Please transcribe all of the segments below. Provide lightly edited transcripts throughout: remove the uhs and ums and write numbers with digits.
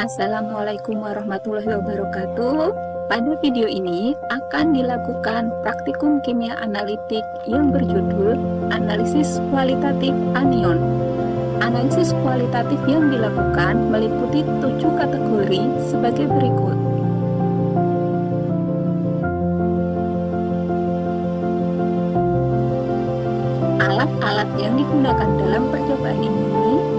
Assalamualaikum warahmatullahi wabarakatuh. Pada video ini akan dilakukan praktikum kimia analitik yang berjudul Analisis Kualitatif Anion. Analisis kualitatif yang dilakukan meliputi 7 kategori sebagai berikut. Alat-alat yang digunakan dalam percobaan ini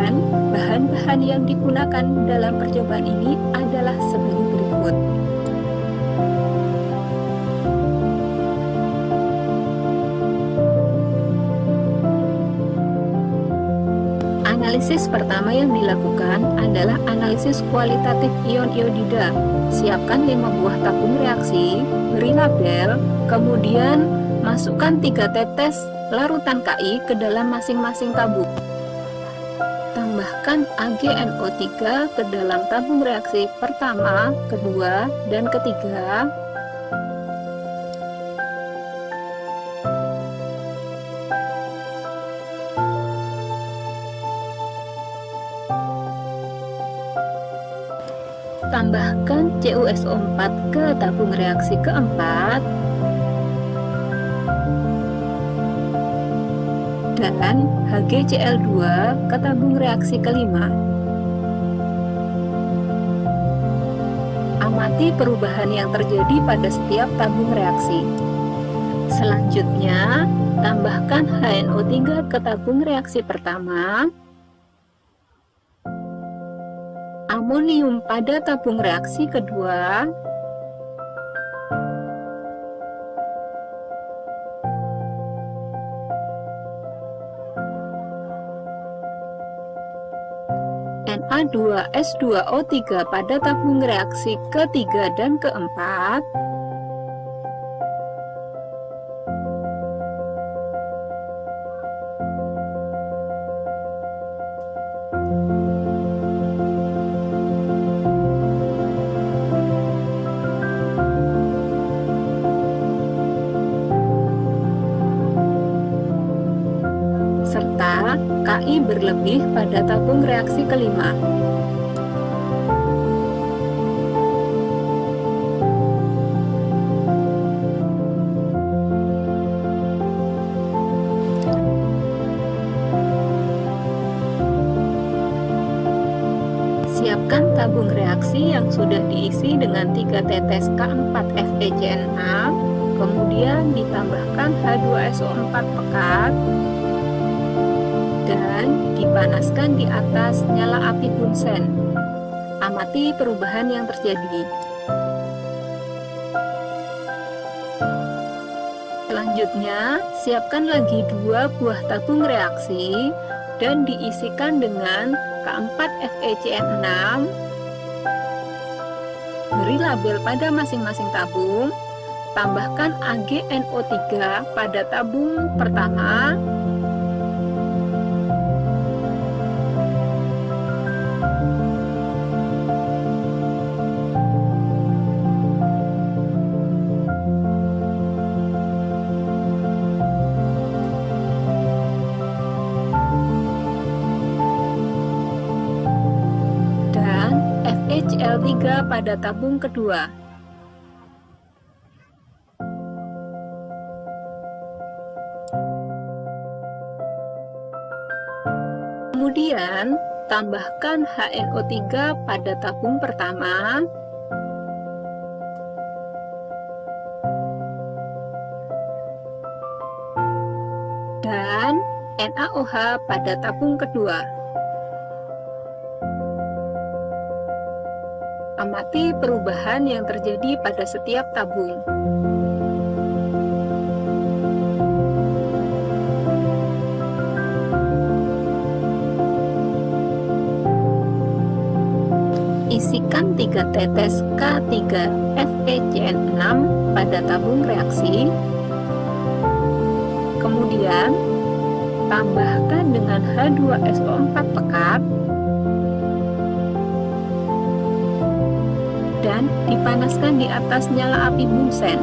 dan bahan-bahan yang digunakan dalam percobaan ini adalah sebagai berikut. Analisis pertama yang dilakukan adalah analisis kualitatif ion iodida. Siapkan 5 buah tabung reaksi, beri label, kemudian masukkan 3 tetes larutan Ki ke dalam masing-masing tabung. Tambahkan AgNO3 ke dalam tabung reaksi pertama, kedua, dan ketiga. Tambahkan CuSO4 ke tabung reaksi keempat. Dan HgCl2 ke tabung reaksi kelima. Amati perubahan yang terjadi pada setiap tabung reaksi. Selanjutnya, tambahkan HNO3 ke tabung reaksi pertama, amonium pada tabung reaksi kedua, Na2S2O3 pada tabung reaksi ketiga dan keempat, serta Ki berlebih pada tabung reaksi kelima. Siapkan tabung reaksi yang sudah diisi dengan 3 tetes K4FeCN6, kemudian ditambahkan H2SO4 pekat dan dipanaskan di atas nyala api bunsen. Amati perubahan yang terjadi. Selanjutnya, siapkan lagi 2 buah tabung reaksi dan diisikan dengan K4FeCN6. Beri label pada masing-masing tabung. Tambahkan AgNO3 pada tabung pertama, FeCl3 pada tabung kedua. Kemudian, tambahkan HNO3 pada tabung pertama, dan NaOH pada tabung kedua. Amati perubahan yang terjadi pada setiap tabung. Isikan 3 tetes K3FeCN6 pada tabung reaksi. Kemudian, tambahkan dengan H2SO4 pekat dan dipanaskan di atas nyala api bunsen.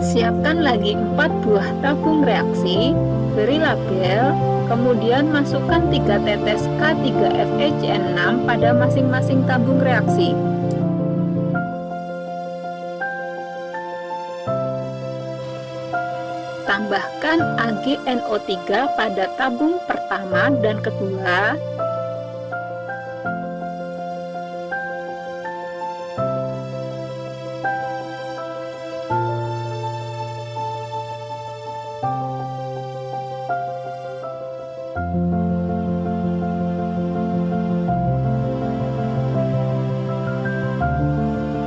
Siapkan lagi 4 buah tabung reaksi beri label, kemudian masukkan 3 tetes K3FeCN6 pada masing-masing tabung reaksi. Tambahkan AgNO3 pada tabung pertama dan kedua.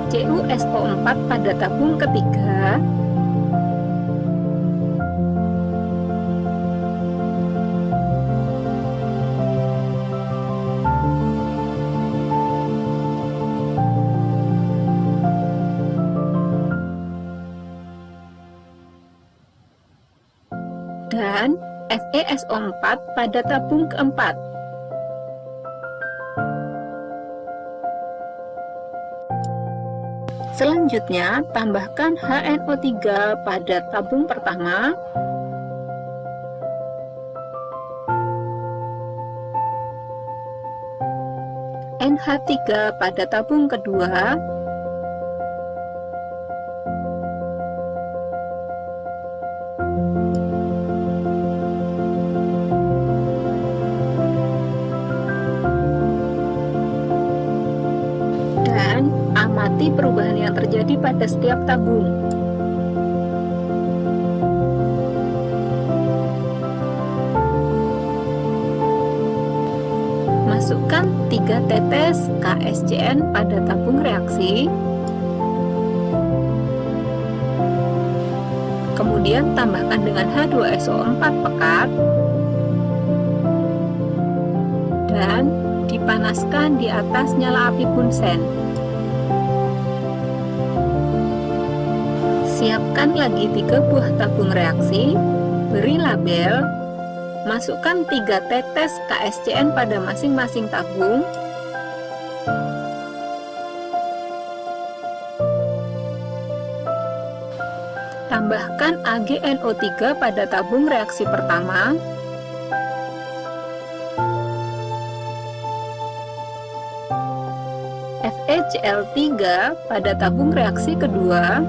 CuSO4 pada tabung ketiga. Dan FeSO4 pada tabung keempat. Selanjutnya, tambahkan HNO3 pada tabung pertama, NH3 pada tabung kedua, dan amati perubahan yang terjadi pada setiap tabung. Masukkan 3 tetes KSCN pada tabung reaksi. Kemudian tambahkan dengan H2SO4 pekat dan dipanaskan di atas nyala api bunsen. Siapkan lagi 3 buah tabung reaksi, beri label, masukkan 3 tetes KSCN pada masing-masing tabung. Tambahkan AgNO3 pada tabung reaksi pertama. FeCl3 pada tabung reaksi kedua.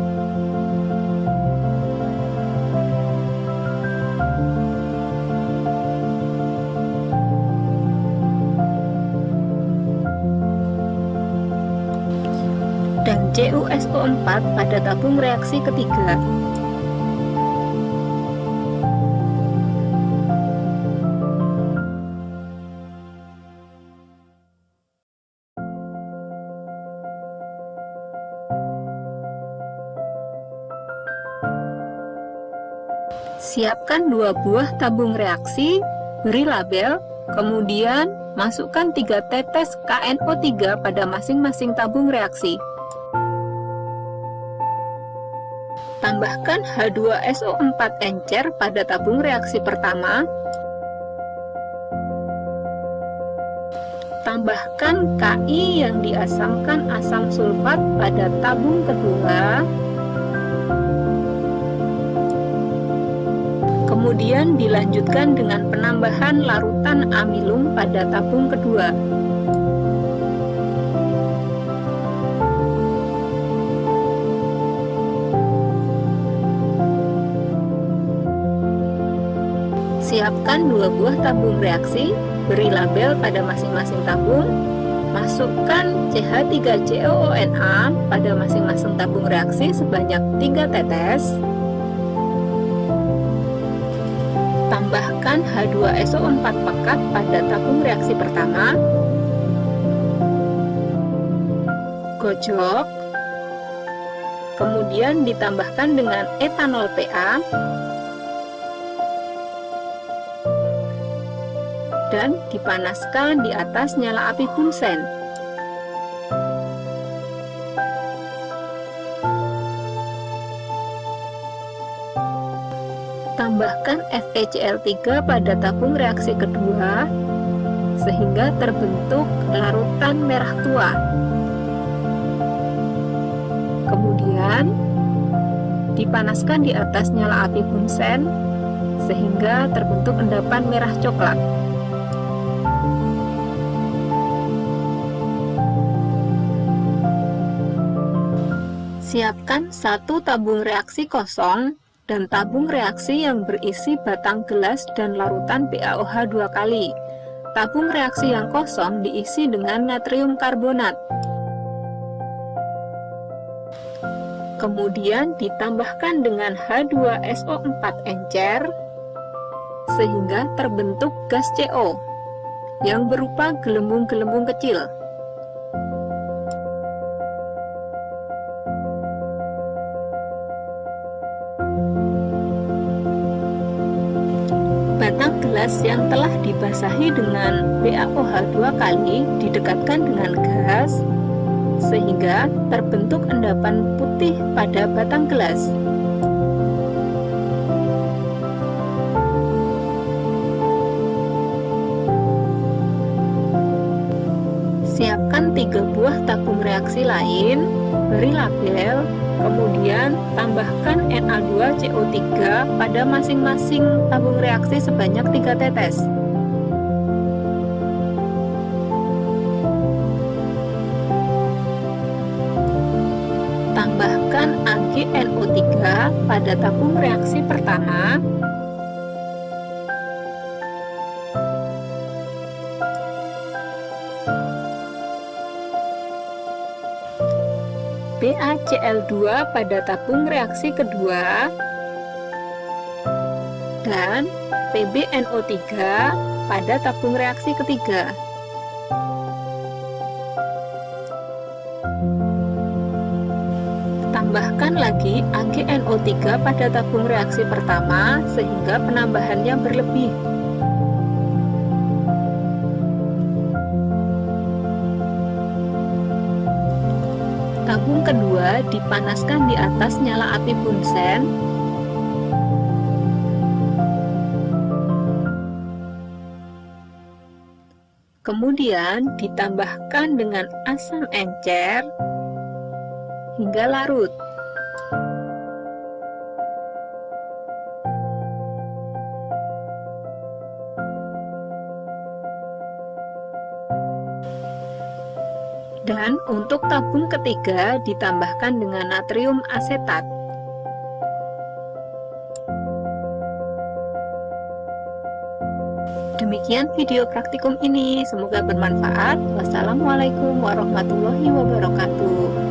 Dan CuSO4 pada tabung reaksi ketiga. Siapkan 2 buah tabung reaksi, beri label, kemudian masukkan 3 tetes KNO3 pada masing-masing tabung reaksi. Tambahkan H2SO4 encer pada tabung reaksi pertama. Tambahkan Ki yang diasamkan asam sulfat pada tabung kedua. Kemudian dilanjutkan dengan penambahan larutan amilum pada tabung kedua. Siapkan 2 buah tabung reaksi, beri label pada masing-masing tabung, masukkan CH3COONA pada masing-masing tabung reaksi sebanyak 3 tetes. Tambahkan H2SO4 pekat pada tabung reaksi pertama. Gojok. Kemudian ditambahkan dengan etanol PA. Dan dipanaskan di atas nyala api bunsen. Tambahkan FeCl3 pada tabung reaksi kedua sehingga terbentuk larutan merah tua. Kemudian dipanaskan di atas nyala api bunsen sehingga terbentuk endapan merah coklat. Siapkan satu tabung reaksi kosong dan tabung reaksi yang berisi batang gelas dan larutan BaOH 2 kali. Tabung reaksi yang kosong diisi dengan natrium karbonat. Kemudian ditambahkan dengan H2SO4 encer sehingga terbentuk gas CO yang berupa gelembung-gelembung kecil. Batang gelas yang telah dibasahi dengan BaOH 2 kali didekatkan dengan gas sehingga terbentuk endapan putih pada batang gelas. Siapkan 3 buah tabung reaksi lain, beri label, kemudian tambahkan Na2CO3 pada masing-masing tabung reaksi sebanyak 3 tetes. Tambahkan AgNO3 pada tabung reaksi pertama. BaCl2 pada tabung reaksi kedua. Dan PbNO3 pada tabung reaksi ketiga. Tambahkan lagi AgNO3 pada tabung reaksi pertama sehingga penambahannya berlebih. Tabung kedua dipanaskan di atas nyala api bunsen. Kemudian ditambahkan dengan asam encer hingga larut. Dan untuk tabung ketiga ditambahkan dengan natrium asetat. Demikian video praktikum ini, semoga bermanfaat. Wassalamualaikum warahmatullahi wabarakatuh.